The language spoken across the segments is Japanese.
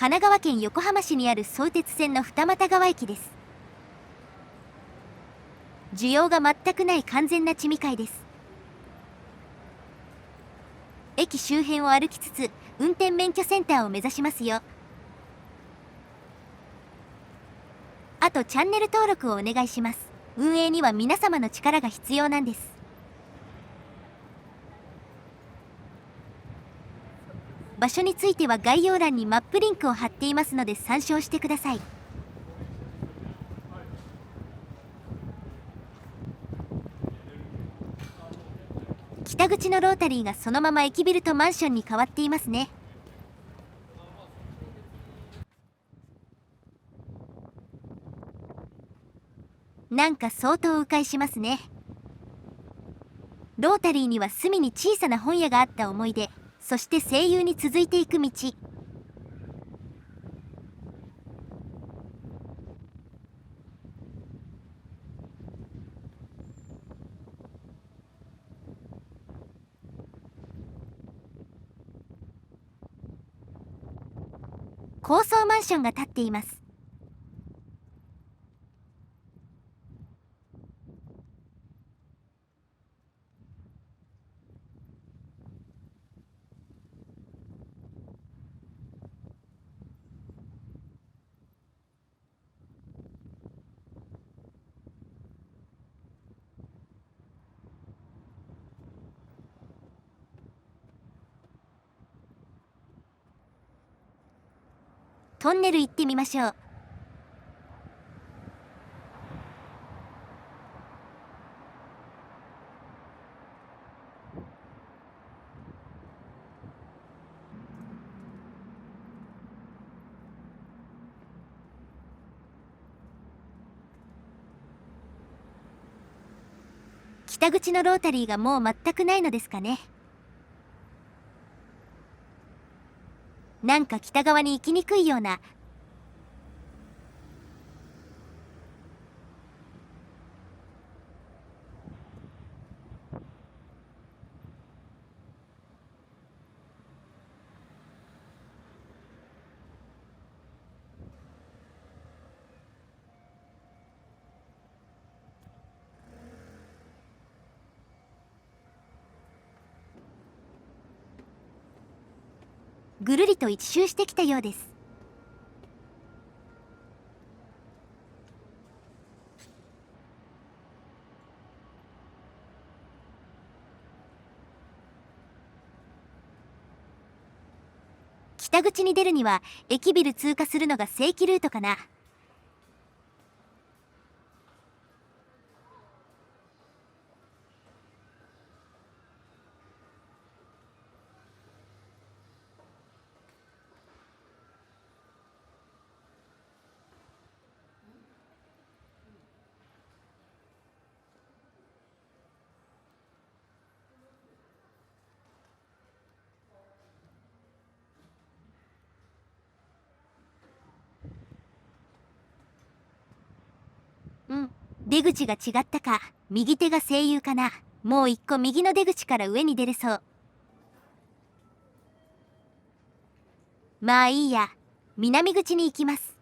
神奈川県横浜市にある相鉄線の二俣川駅です。需要が全くない完全な地未海です。駅周辺を歩きつつ運転免許センターを目指しますよ。あとチャンネル登録をお願いします。運営には皆様の力が必要なんです。場所については概要欄にマップリンクを貼っていますので参照してください。北口のロータリーがそのまま駅ビルとマンションに変わっていますね。なんか相当迂回しますね。ロータリーには隅に小さな本屋があった思い出、そして声優に続いていく道。高層マンションが建っています。トンネル行ってみましょう。北口のロータリーがもう全くないのですかね。なんか北側に行きにくいような。ぐるりと一周してきたようです。北口に出るには駅ビル通過するのが正規ルートかな。うん、出口が違ったか。右手が声優かな。もう一個右の出口から上に出れそう。まあいいや、南口に行きます。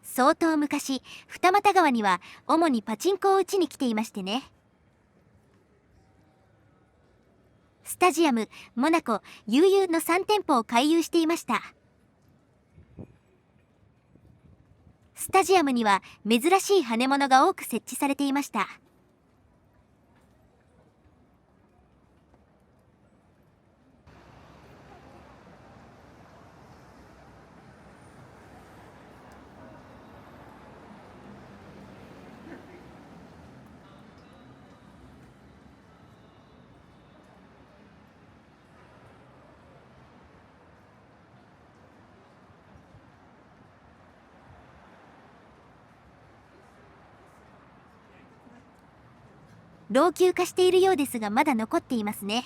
相当昔、二俣川には主にパチンコを打ちに来ていましてね。スタジアム、モナコ、悠々の3店舗を回遊していました。スタジアムには珍しい羽物が多く設置されていました。老朽化しているようですがまだ残っていますね。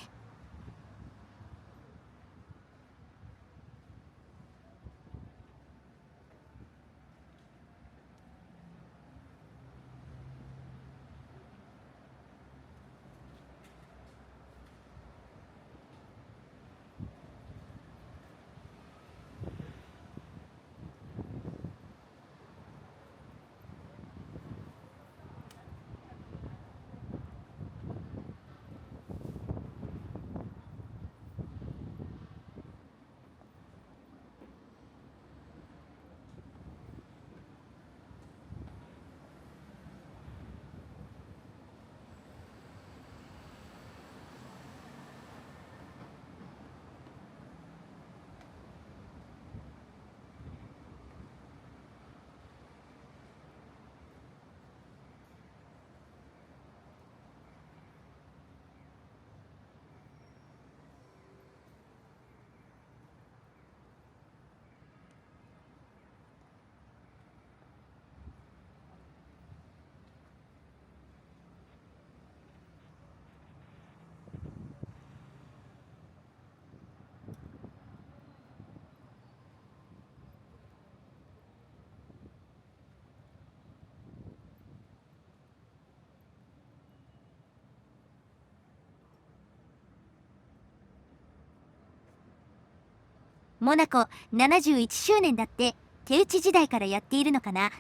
モナコ71周年だって。手打ち時代からやっているのかな。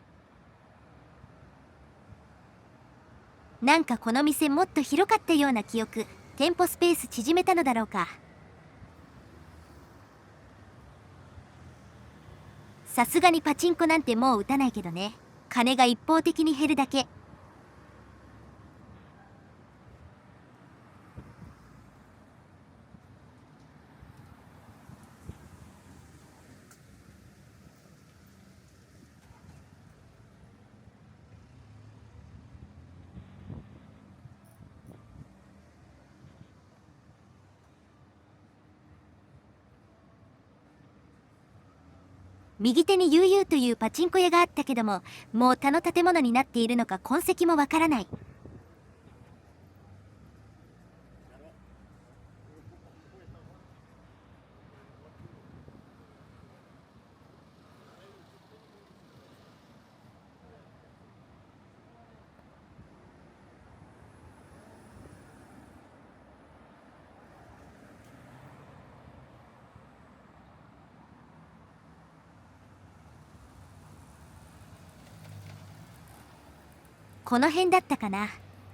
なんかこの店もっと広かったような記憶。店舗スペース縮めたのだろうか。さすがにパチンコなんてもう打たないけどね。金が一方的に減るだけ。右手に悠々というパチンコ屋があったけども、もう他の建物になっているのか痕跡もわからない。この辺だったかな。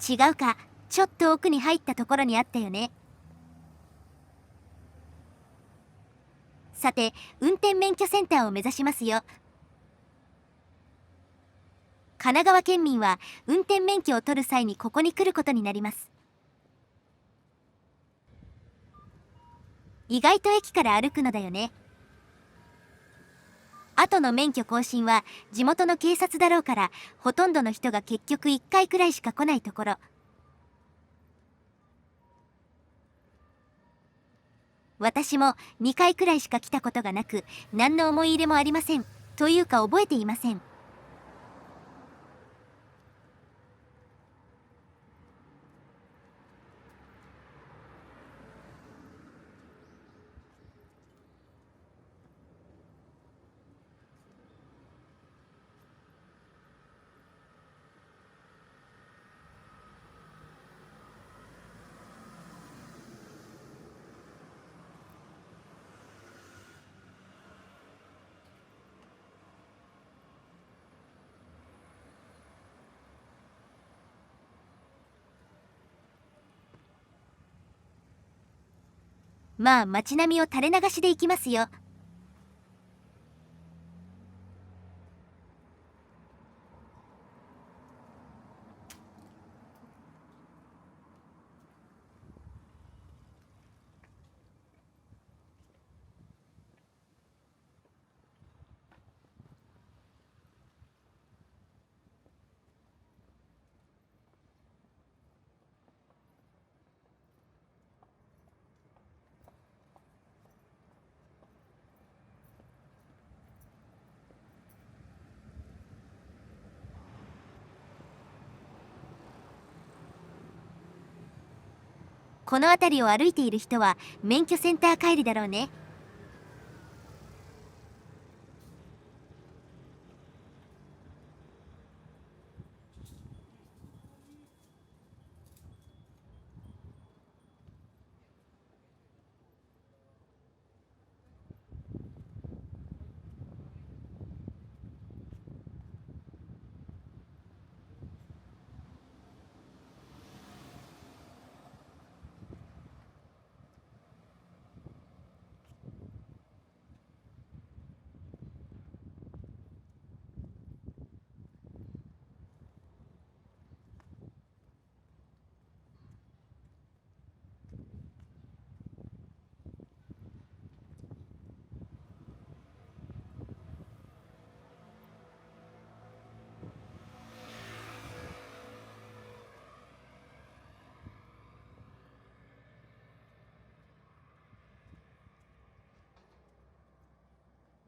違うか。ちょっと奥に入ったところにあったよね。さて、運転免許センターを目指しますよ。神奈川県民は運転免許を取る際にここに来ることになります。意外と駅から歩くのだよね。後の免許更新は地元の警察だろうから、ほとんどの人が結局1回くらいしか来ないところ。私も2回くらいしか来たことがなく、何の思い入れもありません。というか覚えていません。まあ街並みを垂れ流しで行きますよ。この辺りを歩いている人は免許センター帰りだろうね。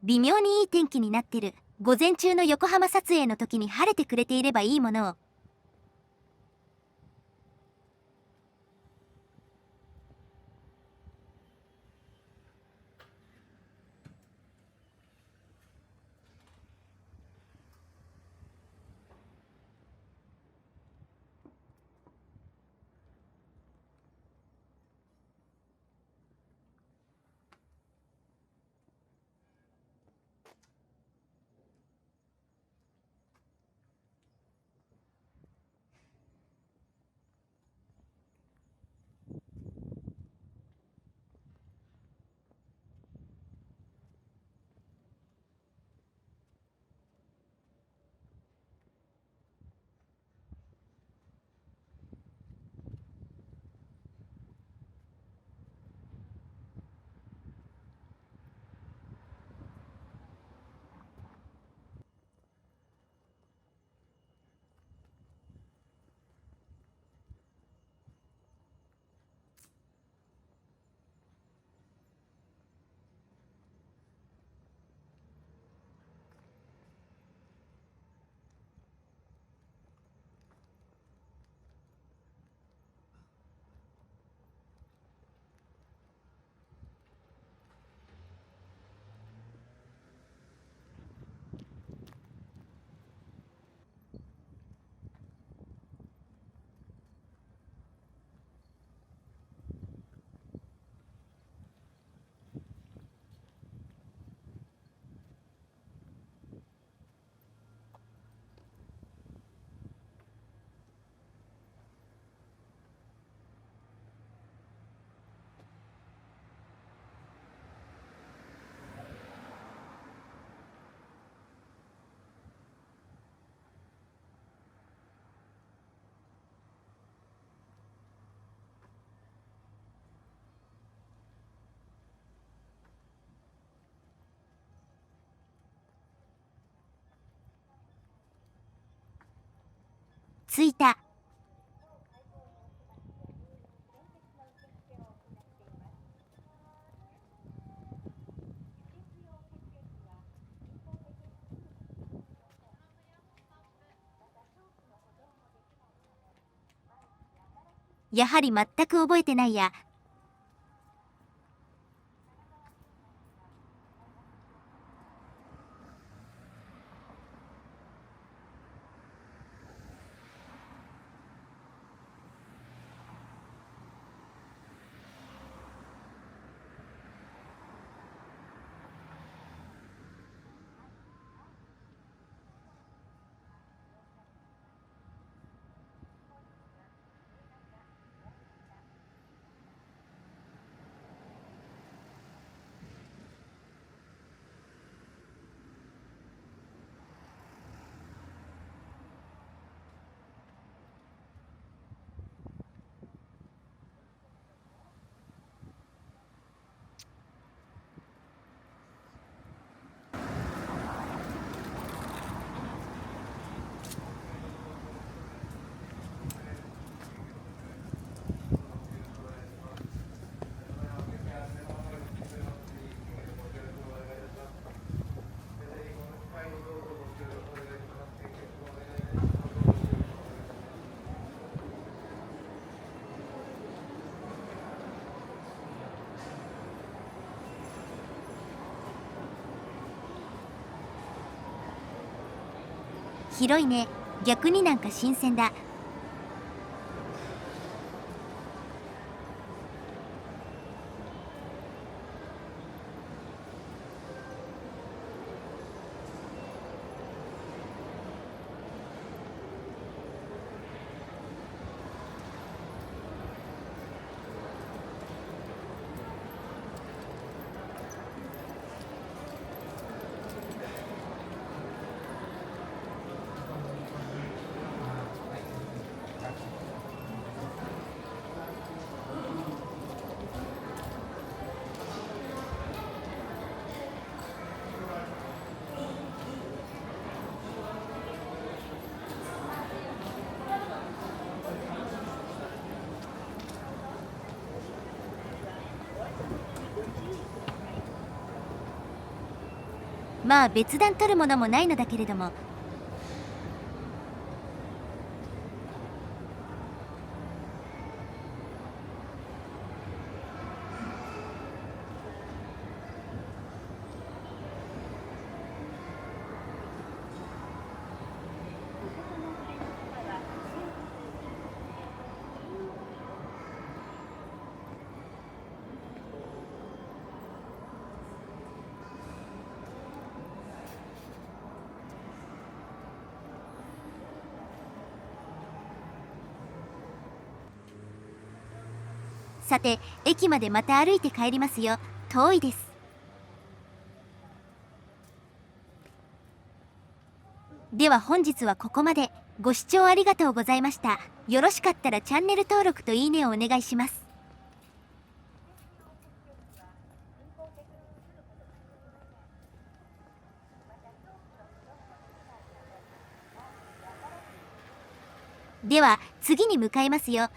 微妙にいい天気になってる。午前中の横浜撮影の時に晴れてくれていればいいものを。着いた。やはり全く覚えてないや。広いね。逆になんか新鮮だ。まあ別段取るものもないのだけれども。さて、駅までまた歩いて帰りますよ。遠いです。では本日はここまで。ご視聴ありがとうございました。よろしかったらチャンネル登録といいねをお願いします。では次に向かいますよ。